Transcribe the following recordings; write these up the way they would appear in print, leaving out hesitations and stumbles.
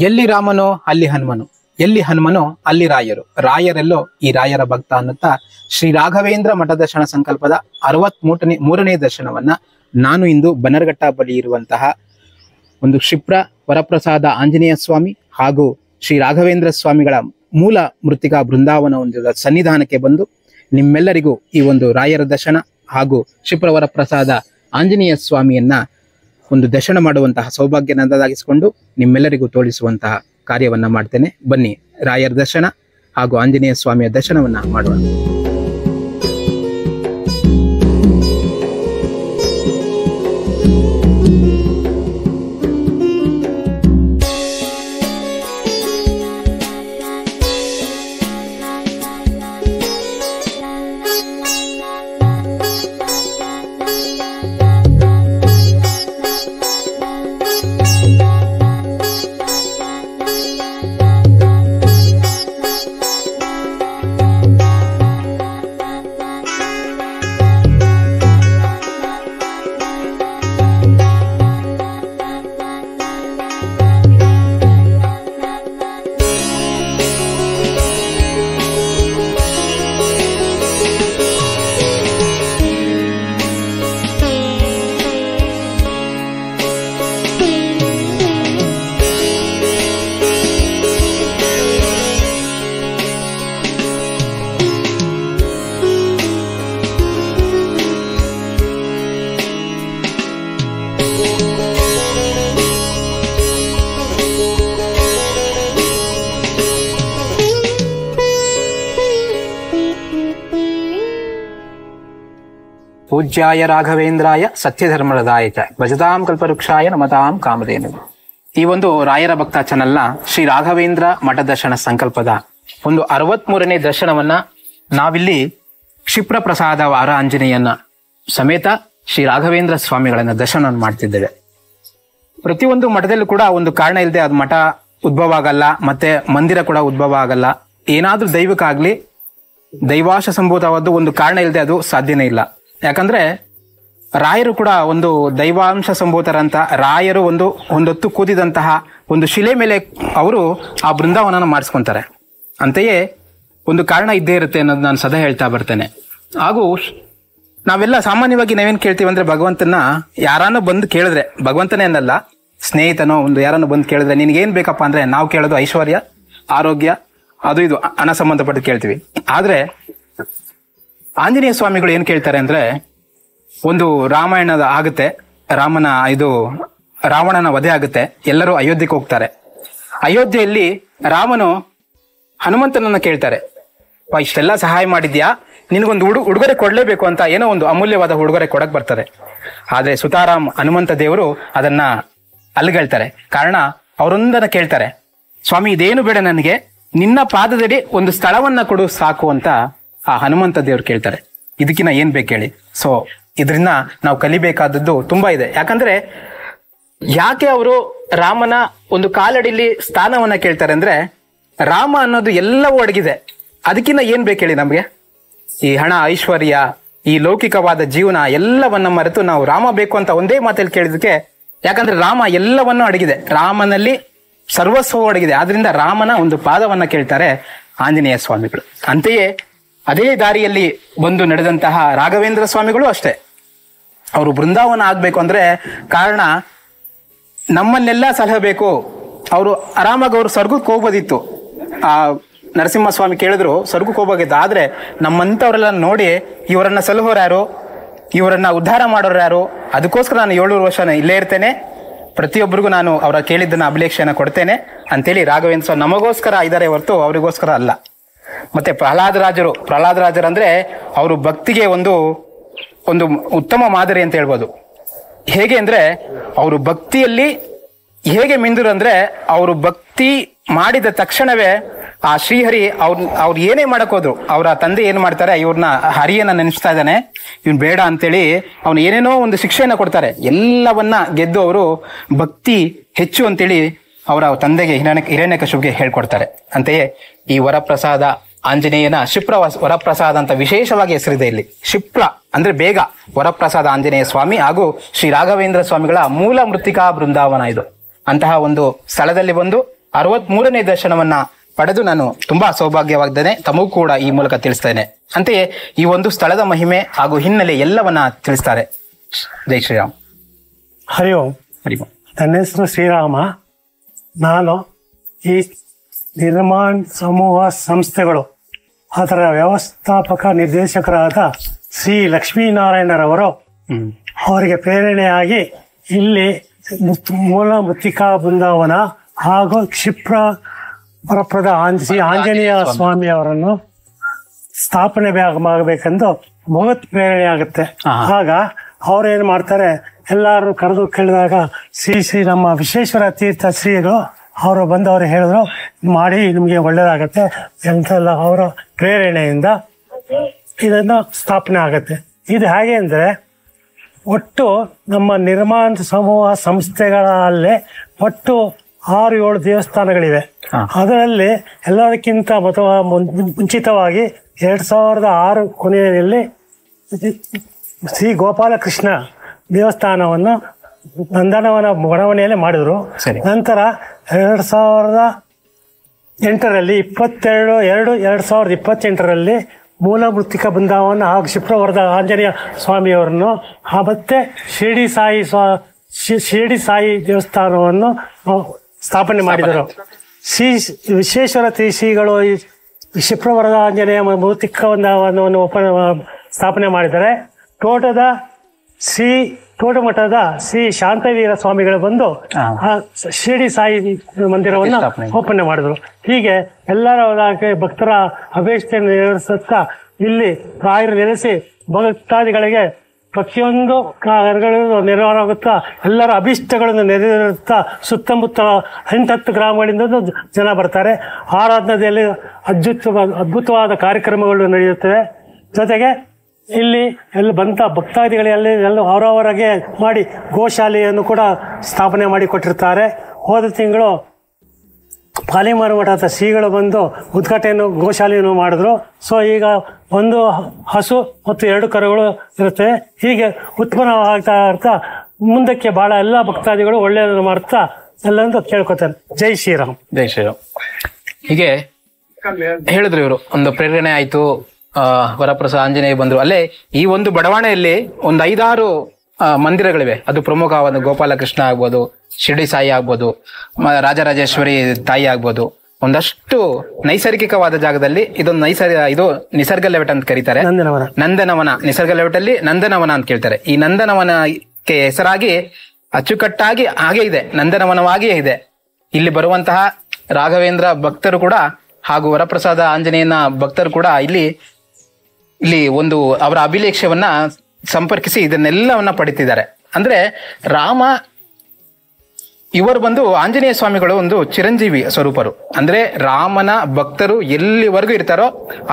ಎಲ್ಲಿ ರಾಮನೋ ಅಲ್ಲಿ ಹನುಮನು, ಎಲ್ಲಿ ಹನುಮನೋ ಅಲ್ಲಿ ರಾಯರು, ರಾಯರೆಲ್ಲೋ ಈ ರಾಯರ ಭಕ್ತ ಅನ್ನುತ್ತಾ ಶ್ರೀ ರಾಘವೇಂದ್ರ ಮಠದರ್ಶನ ಸಂಕಲ್ಪದ 63ನೇ ದರ್ಶನವನ್ನ ನಾನು ಇಂದು ಬನ್ನರ್ಘಟ್ಟ ಬಳಿ ಇರುವಂತಹ ಒಂದು ಕ್ಷಿಪ್ರ ವರಪ್ರಸಾದ ಆಂಜನೇಯ ಸ್ವಾಮಿ ಹಾಗೂ ಶ್ರೀ ರಾಘವೇಂದ್ರ ಸ್ವಾಮಿಗಳ ಮೂಲ ಮೃತ್ತಿಕಾ ಬೃಂದಾವನ ಒಂದು ಸನ್ನಿಧಾನಕ್ಕೆ ಬಂದು ನಿಮ್ಮೆಲ್ಲರಿಗೂ ಈ ಒಂದು ರಾಯರ ದರ್ಶನ ಹಾಗೂ ಕ್ಷಿಪ್ರ ವರಪ್ರಸಾದ ಆಂಜನೇಯ ಸ್ವಾಮಿಯನ್ನ ಒಂದು ದರ್ಶನ ಮಾಡುವಂತಹ ಸೌಭಾಗ್ಯ ನನ್ನದಾಗಿಸಿಕೊಂಡು ನಿಮ್ಮೆಲ್ಲರಿಗೂ ತೋರಿಸುವಂತಹ ಕಾರ್ಯವನ್ನ ಮಾಡ್ತೇನೆ. ಬನ್ನಿ ರಾಯರ ದರ್ಶನ ಹಾಗೂ ಆಂಜನೇಯ ಸ್ವಾಮಿಯ ದರ್ಶನವನ್ನ ಮಾಡೋಣ. ಪೂಜ್ಯಾಯ ರಾಘವೇಂದ್ರಾಯ ಸತ್ಯಧರ್ಮರದಾಯ ಭಜತಾಂ ಕಲ್ಪವೃಕ್ಷಾಯ ನಮತಾಂ ಕಾಮಧೇನು. ಈ ಒಂದು ರಾಯರ ಭಕ್ತ ಚಾನೆಲ್ನ ಶ್ರೀ ರಾಘವೇಂದ್ರ ಮಠ ದರ್ಶನ ಸಂಕಲ್ಪದ ಒಂದು 63ನೇ ದರ್ಶನವನ್ನ ನಾವಿಲ್ಲಿ ಕ್ಷಿಪ್ರ ಪ್ರಸಾದ ವಾರ ಆಂಜನೇಯನ ಸಮೇತ ಶ್ರೀ ರಾಘವೇಂದ್ರ ಸ್ವಾಮಿಗಳನ್ನ ದರ್ಶನ ಮಾಡ್ತಿದ್ದೇವೆ. ಪ್ರತಿಯೊಂದು ಮಠದಲ್ಲೂ ಕೂಡ ಒಂದು ಕಾರಣ ಇಲ್ಲದೆ ಅದು ಮಠ ಉದ್ಭವ ಆಗಲ್ಲ, ಮತ್ತೆ ಮಂದಿರ ಕೂಡ ಉದ್ಭವ ಆಗಲ್ಲ. ಏನಾದ್ರೂ ದೈವಕ್ಕಾಗ್ಲಿ ದೈವಾಂಶ ಸಂಭೂತವಾದ ಒಂದು ಕಾರಣ ಇಲ್ಲದೆ ಅದು ಸಾಧ್ಯನೇ ಇಲ್ಲ. ಯಾಕಂದ್ರೆ ರಾಯರು ಕೂಡ ಒಂದು ದೈವಾಂಶ ಸಂಭೂತರಂತ ರಾಯರು ಒಂದೊತ್ತು ಕೂದಿದಂತಹ ಒಂದು ಶಿಲೆ ಮೇಲೆ ಅವರು ಆ ಬೃಂದಾವನನ ಮಾಡಿಸ್ಕೊಂತಾರೆ. ಅಂತೆಯೇ ಒಂದು ಕಾರಣ ಇದ್ದೇ ಇರುತ್ತೆ ಅನ್ನೋದು ನಾನು ಸದಾ ಹೇಳ್ತಾ ಬರ್ತೇನೆ. ಹಾಗೂ ನಾವೆಲ್ಲ ಸಾಮಾನ್ಯವಾಗಿ ನಾವೇನ್ ಕೇಳ್ತೀವಿ ಅಂದ್ರೆ ಭಗವಂತನ ಯಾರನ್ನೋ ಬಂದು ಕೇಳಿದ್ರೆ, ಭಗವಂತನೇ ಅನ್ನಲ್ಲ ಸ್ನೇಹಿತನೋ ಒಂದು ಯಾರನ್ನೋ ಬಂದು ಕೇಳಿದ್ರೆ ನಿನ್ಗೇನ್ ಬೇಕಪ್ಪ ಅಂದ್ರೆ ನಾವು ಕೇಳೋದು ಐಶ್ವರ್ಯ, ಆರೋಗ್ಯ, ಅದು ಇದು ಹಣ ಸಂಬಂಧಪಟ್ಟು ಕೇಳ್ತೀವಿ. ಆದ್ರೆ ಆಂಜನೇಯ ಸ್ವಾಮಿಗಳು ಏನ್ ಕೇಳ್ತಾರೆ ಅಂದ್ರೆ, ಒಂದು ರಾಮಾಯಣದ ಆಗುತ್ತೆ, ರಾವಣನ ವಧೆ ಆಗುತ್ತೆ, ಎಲ್ಲರೂ ಅಯೋಧ್ಯೆಗೆ ಹೋಗ್ತಾರೆ. ಅಯೋಧ್ಯೆಯಲ್ಲಿ ರಾಮನು ಹನುಮಂತನನ್ನ ಕೇಳ್ತಾರೆ, ಇಷ್ಟೆಲ್ಲ ಸಹಾಯ ಮಾಡಿದ್ಯಾ, ನಿನ್ಗೊಂದು ಉಡುಗೊರೆ ಕೊಡ್ಲೇಬೇಕು ಅಂತ ಏನೋ ಒಂದು ಅಮೂಲ್ಯವಾದ ಉಡುಗೊರೆ ಕೊಡಕ್ ಬರ್ತಾರೆ. ಆದ್ರೆ ಸುತಾರಾಮ್ ಹನುಮಂತ ದೇವರು ಅದನ್ನ ಅಲ್ಗಳ್ತಾರೆ. ಕಾರಣ ಅವರೊಂದನ್ನ ಕೇಳ್ತಾರೆ, ಸ್ವಾಮಿ ಇದೇನು ಬೇಡ ನನಗೆ, ನಿನ್ನ ಪಾದದಡಿ ಒಂದು ಸ್ಥಳವನ್ನ ಕೊಡು ಸಾಕು ಅಂತ ಆ ಹನುಮಂತ ದೇವ್ರು ಕೇಳ್ತಾರೆ. ಇದಕ್ಕಿನ್ನ ಏನ್ ಬೇಕು ಹೇಳಿ. ಸೊ ಇದರಿಂದ ನಾವು ಕಲಿಬೇಕಾದದ್ದು ತುಂಬಾ ಇದೆ. ಯಾಕೆ ಅವರು ರಾಮನ ಒಂದು ಕಾಲಡಿಲಿ ಸ್ಥಾನವನ್ನ ಕೇಳ್ತಾರೆ ಅಂದ್ರೆ, ರಾಮ ಅನ್ನೋದು ಎಲ್ಲವೂ ಅಡಗಿದೆ, ಅದಕ್ಕಿನ್ನ ಏನ್ ಬೇಕು ಹೇಳಿ ನಮ್ಗೆ. ಈ ಹಣ, ಐಶ್ವರ್ಯ, ಈ ಲೌಕಿಕವಾದ ಜೀವನ ಎಲ್ಲವನ್ನ ಮರೆತು ನಾವು ರಾಮ ಬೇಕು ಅಂತ ಒಂದೇ ಮಾತಲ್ಲಿ ಕೇಳಿದಕ್ಕೆ, ಯಾಕಂದ್ರೆ ರಾಮ ಎಲ್ಲವನ್ನೂ ಅಡಗಿದೆ, ರಾಮನಲ್ಲಿ ಸರ್ವಸ್ವವೂ ಅಡಗಿದೆ. ಆದ್ರಿಂದ ರಾಮನ ಒಂದು ಪಾದವನ್ನ ಕೇಳ್ತಾರೆ ಆಂಜನೇಯ ಸ್ವಾಮಿಗಳು. ಅಂತೆಯೇ ಅದೇ ದಾರಿಯಲ್ಲಿ ಬಂದು ನಡೆದಂತಹ ರಾಘವೇಂದ್ರ ಸ್ವಾಮಿಗಳು ಅಷ್ಟೇ. ಅವರು ಬೃಂದಾವನ ಆಗ್ಬೇಕು ಅಂದ್ರೆ ಕಾರಣ ನಮ್ಮನ್ನೆಲ್ಲ ಸಲಹಬೇಕು. ಅವರು ಆರಾಮಾಗಿ ಅವರು ಸ್ವರ್ಗಕ್ಕೆ ಹೋಗ್ಬೋದಿತ್ತು. ಆ ನರಸಿಂಹಸ್ವಾಮಿ ಕೇಳಿದ್ರು ಸ್ವರ್ಗಕ್ಕೆ ಹೋಗ್ಬೋದಿತ್ತು. ಆದ್ರೆ ನಮ್ಮಂತವ್ರೆಲ್ಲ ನೋಡಿ ಇವರನ್ನ ಸಲಹೋರು ಯಾರು, ಇವರನ್ನ ಉದ್ಧಾರ ಮಾಡೋರು ಯಾರು, ಅದಕ್ಕೋಸ್ಕರ ನಾನು 700 ವರ್ಷ ಇಲ್ಲೇ ಇರ್ತೇನೆ, ಪ್ರತಿಯೊಬ್ಬರಿಗೂ ನಾನು ಅವರ ಕೇಳಿದ್ದನ್ನ ಅಭಿಲೇಖೆಯನ್ನ ಕೊಡ್ತೇನೆ ಅಂತೇಳಿ ರಾಘವೇಂದ್ರ ಸ್ವಾಮಿ ನಮಗೋಸ್ಕರ ಇದ್ದಾರೆ ಹೊರತು ಅವರಿಗೋಸ್ಕರ ಅಲ್ಲ. ಮತ್ತೆ ಪ್ರಹ್ಲಾದರಾಜರು ಅಂದ್ರೆ ಅವರು ಭಕ್ತಿಗೆ ಒಂದು ಉತ್ತಮ ಮಾದರಿ ಅಂತ ಹೇಳ್ಬೋದು. ಹೇಗೆ ಅಂದ್ರೆ ಅವರು ಭಕ್ತಿಯಲ್ಲಿ ಹೇಗೆ ಮಿಂದರು ಅಂದ್ರೆ, ಅವರು ಭಕ್ತಿ ಮಾಡಿದ ತಕ್ಷಣವೇ ಆ ಶ್ರೀಹರಿ ಅವ್ರು ಏನೇ ಮಾಡಕ್ ಹೋದ್ರು, ಅವರ ತಂದೆ ಏನ್ ಮಾಡ್ತಾರೆ, ಇವ್ರನ್ನ ಹರಿಯನ್ನ ನೆನೆಸ್ತಾ ಇದ್ದಾನೆ, ಇವ್ನ್ ಬೇಡ ಅಂತೇಳಿ ಅವ್ನು ಏನೇನೋ ಒಂದು ಶಿಕ್ಷೆಯನ್ನ ಕೊಡ್ತಾರೆ. ಎಲ್ಲವನ್ನ ಗೆದ್ದು ಅವರು ಭಕ್ತಿ ಹೆಚ್ಚು ಅಂತೇಳಿ ಅವರ ತಂದೆಗೆ ಹಿರಣ್ಯಕಶಿಪುಗೆ ಹೇಳ್ಕೊಡ್ತಾರೆ. ಅಂತೆಯೇ ಈ ವರಪ್ರಸಾದ ಆಂಜನೇಯನ ಕ್ಷಿಪ್ರ ವರಪ್ರಸಾದ ಅಂತ ವಿಶೇಷವಾಗಿ ಹೆಸರಿದೆ ಇಲ್ಲಿ. ಕ್ಷಿಪ್ರ ಅಂದ್ರೆ ಬೇಗ, ವರಪ್ರಸಾದ ಆಂಜನೇಯ ಸ್ವಾಮಿ ಹಾಗೂ ಶ್ರೀ ರಾಘವೇಂದ್ರ ಸ್ವಾಮಿಗಳ ಮೂಲ ಮೃತ್ತಿಕಾ ಬೃಂದಾವನ ಇದು. ಅಂತಹ ಒಂದು ಸ್ಥಳದಲ್ಲಿ ಬಂದು 63ನೇ ದರ್ಶನವನ್ನ ಪಡೆದು ನಾನು ತುಂಬಾ ಸೌಭಾಗ್ಯವಾಗಿದ್ದೇನೆ. ತಮಗೂ ಕೂಡ ಈ ಮೂಲಕ ತಿಳಿಸ್ತೇನೆ. ಅಂತೆಯೇ ಈ ಒಂದು ಸ್ಥಳದ ಮಹಿಮೆ ಹಾಗೂ ಹಿನ್ನೆಲೆ ಎಲ್ಲವನ್ನ ತಿಳಿಸ್ತಾರೆ. ಜೈ ಶ್ರೀರಾಮ್. ಹರಿ ಓಂ. ಹರಿ ಓಂ. ನನ್ನ ಹೆಸರು ಶ್ರೀರಾಮ. ನಾನು ಈ ನಿರ್ಮಾಣ ಸಮೂಹ ಸಂಸ್ಥೆಗಳು ಅದರ ವ್ಯವಸ್ಥಾಪಕ ನಿರ್ದೇಶಕರಾದ ಶ್ರೀ ಲಕ್ಷ್ಮೀನಾರಾಯಣರವರು ಅವರಿಗೆ ಪ್ರೇರಣೆಯಾಗಿ ಇಲ್ಲಿ ಮೂಲ ಮೃತ್ತಿಕಾ ಬೃಂದಾವನ ಹಾಗೂ ಕ್ಷಿಪ್ರ ವರಪ್ರದ ಆಂಜನೇಯ ಸ್ವಾಮಿ ಅವರನ್ನು ಸ್ಥಾಪನೆ ಆಗಬೇಕೆಂದು ಮಹತ್ ಪ್ರೇರಣೆ ಆಗುತ್ತೆ. ಆಗ ಅವ್ರೇನ್ ಮಾಡ್ತಾರೆ, ಎಲ್ಲಾರು ಕರೆದು ಕೇಳಿದಾಗ ಶ್ರೀ ನಮ್ಮ ವಿಶ್ವೇಶ್ವರ ತೀರ್ಥ ಶ್ರೀಗಳು ಅವರು ಬಂದು ಅವ್ರು ಹೇಳಿದ್ರು, ಮಾಡಿ ನಿಮಗೆ ಒಳ್ಳೇದಾಗತ್ತೆ ಎಂತೆಲ್ಲ ಅವರ ಪ್ರೇರಣೆಯಿಂದ ಇದನ್ನು ಸ್ಥಾಪನೆ ಆಗತ್ತೆ. ಇದು ಹೇಗೆ ಅಂದರೆ, ಒಟ್ಟು ನಮ್ಮ ನಿರ್ಮಾಣ ಸಮೂಹ ಸಂಸ್ಥೆಗಳಲ್ಲೇ ಒಟ್ಟು 6-7 ದೇವಸ್ಥಾನಗಳಿವೆ. ಅದರಲ್ಲಿ ಎಲ್ಲದಕ್ಕಿಂತ ಮುಂಚಿತವಾಗಿ 2006 ಕೊನೆಯಲ್ಲಿ ಶ್ರೀ ಗೋಪಾಲಕೃಷ್ಣ ದೇವಸ್ಥಾನವನ್ನು ನಂದನವನ ಬಡಾವಣೆಯಲ್ಲೇ ಮಾಡಿದ್ರು. ನಂತರ 2008ರಲ್ಲಿ 22/2/2028ರಲ್ಲಿ ಮೂಲ ಮೃತ್ತಿಕಾ ಬೃಂದಾವನ ಹಾಗೂ ಕ್ಷಿಪ್ರವರದ ಆಂಜನೇಯ ಸ್ವಾಮಿಯವರನ್ನು ಮತ್ತೆ ಶಿರಡಿ ಸಾಯಿ ದೇವಸ್ಥಾನವನ್ನು ಸ್ಥಾಪನೆ ಮಾಡಿದರು. ವಿಶ್ವೇಶ್ವರ ಶ್ರೀಗಳು ಈ ಕ್ಷಿಪ್ರವರದ ಆಂಜನೇಯ ಮೃತ್ತಿಕಾ ಬೃಂದಾವನವನ್ನು ಸ್ಥಾಪನೆ ಮಾಡಿದ್ದಾರೆ. ತೋಟಮಠದ ಶ್ರೀ ಶಾಂತವೀರ ಸ್ವಾಮಿಗಳು ಬಂದು ಶಿರಡಿ ಸಾಯಿ ಮಂದಿರವನ್ನು ಓಪನ್ ಮಾಡಿದ್ರು. ಹೀಗೆ ಎಲ್ಲರ ಭಕ್ತರ ಅಪೇಕ್ಷೆಯನ್ನು ನೆರವೇರಿಸುತ್ತಾ ಇಲ್ಲಿ ರಾಯರು ನೆಲೆಸಿ ಭಕ್ತಾದಿಗಳಿಗೆ ಪ್ರತಿಯೊಂದು ನೆರವೇರಾಗುತ್ತಾ ಎಲ್ಲರ ಅಭಿಷ್ಟಗಳನ್ನು ನೆರವೇರುತ್ತಾ ಸುತ್ತಮುತ್ತ 8-10 ಗ್ರಾಮಗಳಿಂದ ಜನ ಬರ್ತಾರೆ. ಆರಾಧನೆಯಲ್ಲಿ ಅದ್ಭುತವಾದ ಕಾರ್ಯಕ್ರಮಗಳು ನಡೆಯುತ್ತವೆ. ಜೊತೆಗೆ ಇಲ್ಲಿ ಬಂತ ಭಕ್ತಾದಿಗಳಲ್ಲಿ ಅವರವರಿಗೆ ಮಾಡಿ ಗೋಶಾಲೆಯನ್ನು ಕೂಡ ಸ್ಥಾಪನೆ ಮಾಡಿ ಕೊಟ್ಟಿರ್ತಾರೆ. ಹೋದ ತಿಂಗಳು ಪಾಲಿಮಾರು ಮಠದ ಶ್ರೀಗಳು ಬಂದು ಉದ್ಘಾಟನೆಯನ್ನು ಗೋಶಾಲೆಯನ್ನು ಮಾಡಿದ್ರು. ಸೊ ಈಗ 1 ಹಸು ಮತ್ತು 2 ಕರುಗಳು ಇರುತ್ತೆ. ಹೀಗೆ ಉತ್ಪನ್ನವಾಗ್ತಾ ಇರ್ತಾ ಮುಂದಕ್ಕೆ ಬಹಳ ಎಲ್ಲ ಭಕ್ತಾದಿಗಳು ಒಳ್ಳೆಯದನ್ನು ಮಾಡ್ತಾ ಎಲ್ಲಂತ ಕೇಳ್ಕೊತಾರೆ. ಜೈ ಶ್ರೀರಾಮ್. ಜೈ ಶ್ರೀರಾಮ್. ಹೀಗೆ ಹೇಳಿದ್ರು ಇವರು, ಒಂದು ಪ್ರೇರಣೆ ಆಯ್ತು, ವರಪ್ರಸಾದ ಆಂಜನೇಯ ಬಂದ್ರು. ಅಲ್ಲೇ ಈ ಒಂದು ಬಡಾವಣೆಯಲ್ಲಿ ಒಂದು 5-6 ಮಂದಿರಗಳಿವೆ. ಅದು ಪ್ರಮುಖವಾದ ಗೋಪಾಲಕೃಷ್ಣ ಆಗ್ಬೋದು, ಶಿರಡಿ ಸಾಯಿ ಆಗ್ಬೋದು, ರಾಜರಾಜೇಶ್ವರಿ ತಾಯಿ ಆಗ್ಬೋದು. ಒಂದಷ್ಟು ನೈಸರ್ಗಿಕವಾದ ಜಾಗದಲ್ಲಿ ಇದೊಂದು ಇದು ನಿಸರ್ಗ ಲೆವೆಟ್ ಅಂತ ಕರೀತಾರೆ. ನಂದನವನ ನಿಸರ್ಗ ಲೆವೆಟ್ ಅಲ್ಲಿ ನಂದನವನ ಅಂತ ಕೇಳ್ತಾರೆ. ಈ ನಂದನವನಕ್ಕೆ ಹೆಸರಾಗಿ ಅಚ್ಚುಕಟ್ಟಾಗಿ ಹಾಗೆ ಇದೆ, ನಂದನವನವಾಗಿಯೇ ಇದೆ. ಇಲ್ಲಿ ಬರುವಂತಹ ರಾಘವೇಂದ್ರ ಭಕ್ತರು ಕೂಡ ಹಾಗೂ ವರಪ್ರಸಾದ ಆಂಜನೇಯನ ಭಕ್ತರು ಕೂಡ ಇಲ್ಲಿ ಒಂದು ಅವರ ಅಭಿಲೇಖ್ಯವನ್ನ ಸಂಪರ್ಕಿಸಿ ಇದನ್ನೆಲ್ಲವನ್ನ ಪಡಿತಿದ್ದಾರೆ. ಅಂದ್ರೆ ರಾಮ ಇವರು ಬಂದು ಆಂಜನೇಯ ಸ್ವಾಮಿಗಳು ಒಂದು ಚಿರಂಜೀವಿ ಸ್ವರೂಪರು. ಅಂದ್ರೆ ರಾಮನ ಭಕ್ತರು ಎಲ್ಲಿವರೆಗೂ ಇರ್ತಾರೋ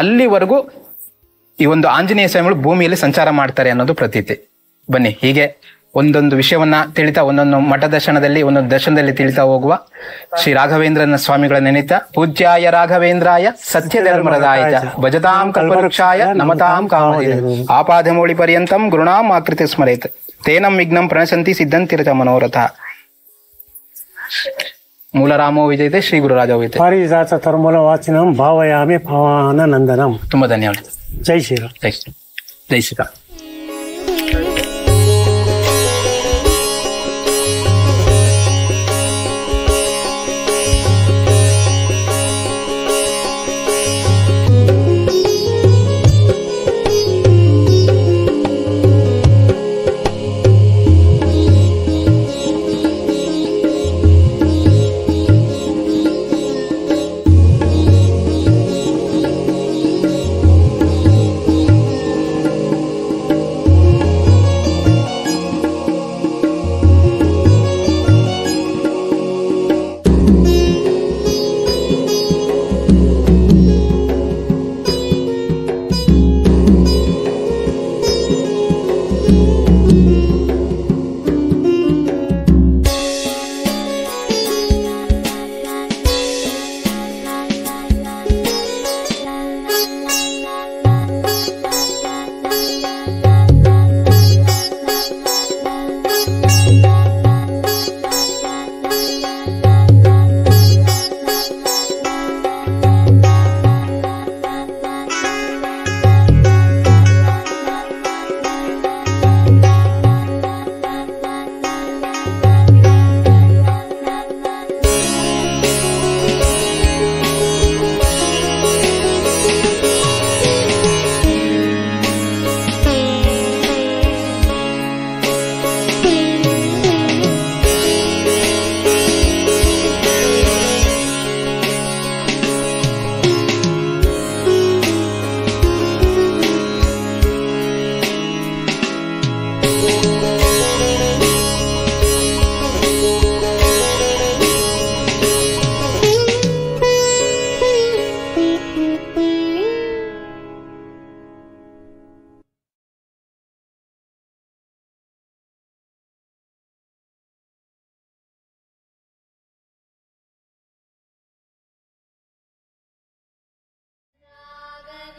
ಅಲ್ಲಿವರೆಗೂ ಈ ಒಂದು ಆಂಜನೇಯ ಸ್ವಾಮಿಗಳು ಭೂಮಿಯಲ್ಲಿ ಸಂಚಾರ ಮಾಡ್ತಾರೆ ಅನ್ನೋದು ಪ್ರತೀತಿ. ಬನ್ನಿ ಹೀಗೆ ಒಂದೊಂದು ವಿಷಯವನ್ನ ತಿಳಿತಾ ಒಂದೊಂದು ಮಠ ದರ್ಶನದಲ್ಲಿ ಒಂದೊಂದು ದರ್ಶನದಲ್ಲಿ ತಿಳಿತಾ ಹೋಗುವ. ಶ್ರೀ ರಾಘವೇಂದ್ರನ ಸ್ವಾಮಿಗಳ ನೆನೆತ ಪೂಜ್ಯಾಯ ರಾಘವೇಂದ್ರಾಯ ಸತ್ಯ ಧರ್ಮರದಾಯ ಭಜತಾಂ ಕಲ್ಪವೃಕ್ಷಾಯ ನಮತಾಂ ಕಾಮಧೇನು ಆಪಾದಮೌಳಿ ಪರ್ಯಂತಂ ಗುರುಣಾಂ ಆಕೃತಿ ಸ್ಮರೇತ್ ತೇನಂ ವಿಘ್ನಂ ಪ್ರಣಶಂತಿ ಸಿದ್ಧಂತಿರತ ಮನೋರಥ. ಮೂಲರಾಮೋ ವಿಜಯತೆ ಶ್ರೀ ಗುರುರಾಜ ವಿಜಯತೆ. ಪಾರಿಜಾತ ತರ್ಮೂಲ ವಾಚಿನಂ ಭಾವಯಾಮಿ ಪವನ ನಂದನಂ. ತುಂಬಾ ಧನ್ಯವಾದ. ಜೈ ಶ್ರೀರಾಮ್. ಜೈ ಶ್ರೀರಾಮ್. ಜೈ ಶ್ರೀರಾಮ್.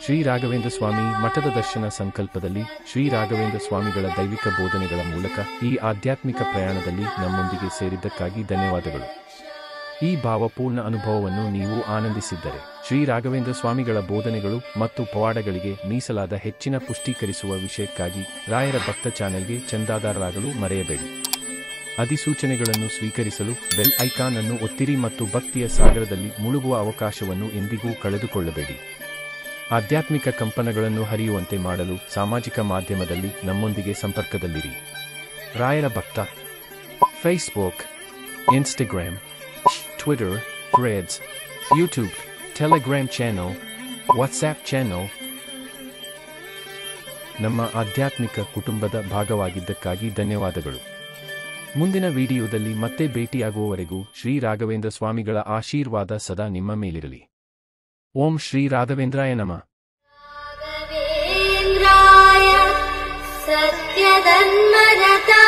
ಶ್ರೀ ರಾಘವೇಂದ್ರ ಸ್ವಾಮಿ ಮಠದ ದರ್ಶನ ಸಂಕಲ್ಪದಲ್ಲಿ ಶ್ರೀ ರಾಘವೇಂದ್ರ ಸ್ವಾಮಿಗಳ ದೈವಿಕ ಬೋಧನೆಗಳ ಮೂಲಕ ಈ ಆಧ್ಯಾತ್ಮಿಕ ಪ್ರಯಾಣದಲ್ಲಿ ನಮ್ಮೊಂದಿಗೆ ಸೇರಿದ್ದಕ್ಕಾಗಿ ಧನ್ಯವಾದಗಳು. ಈ ಭಾವಪೂರ್ಣ ಅನುಭವವನ್ನು ನೀವು ಆನಂದಿಸಿದ್ದರೆ ಶ್ರೀ ರಾಘವೇಂದ್ರ ಸ್ವಾಮಿಗಳ ಬೋಧನೆಗಳು ಮತ್ತು ಪವಾಡಗಳಿಗೆ ಮೀಸಲಾದ ಹೆಚ್ಚಿನ ಪುಷ್ಟೀಕರಿಸುವ ವಿಷಯಕ್ಕಾಗಿ ರಾಯರ ಭಕ್ತ ಚಾನೆಲ್ಗೆ ಚಂದಾದಾರರಾಗಲು ಮರೆಯಬೇಡಿ. ಅಧಿಸೂಚನೆಗಳನ್ನು ಸ್ವೀಕರಿಸಲು ಬೆಲ್ ಐಕಾನ್ ಅನ್ನು ಒತ್ತಿರಿ ಮತ್ತು ಭಕ್ತಿಯ ಸಾಗರದಲ್ಲಿ ಮುಳುಗುವ ಅವಕಾಶವನ್ನು ಎಂದಿಗೂ ಕಳೆದುಕೊಳ್ಳಬೇಡಿ. ಆಧ್ಯಾತ್ಮಿಕ ಕಂಪನಗಳನ್ನು ಹರಿಯುವಂತೆ ಮಾಡಲು ಸಾಮಾಜಿಕ ಮಾಧ್ಯಮದಲ್ಲಿ ನಮ್ಮೊಂದಿಗೆ ಸಂಪರ್ಕದಲ್ಲಿರಿ. ರಾಯರ ಭಕ್ತ Facebook, Instagram, Twitter, Threads, YouTube, Telegram channel, WhatsApp channel. ನಮ್ಮ ಆಧ್ಯಾತ್ಮಿಕ ಕುಟುಂಬದ ಭಾಗವಾಗಿದ್ದಕ್ಕಾಗಿ ಧನ್ಯವಾದಗಳು. ಮುಂದಿನ ವಿಡಿಯೋದಲ್ಲಿ ಮತ್ತೆ ಭೇಟಿಯಾಗುವವರೆಗೂ ಶ್ರೀ ರಾಘವೇಂದ್ರ ಸ್ವಾಮಿಗಳ ಆಶೀರ್ವಾದ ಸದಾ ನಿಮ್ಮ ಮೇಲಿರಲಿ. ಓಂ ಶ್ರೀ ರಾಘವೇಂದ್ರಾಯ ನಮಃ. ರಾಘವೇಂದ್ರಾಯ ಸತ್ಯಧನ್ಮರತಾ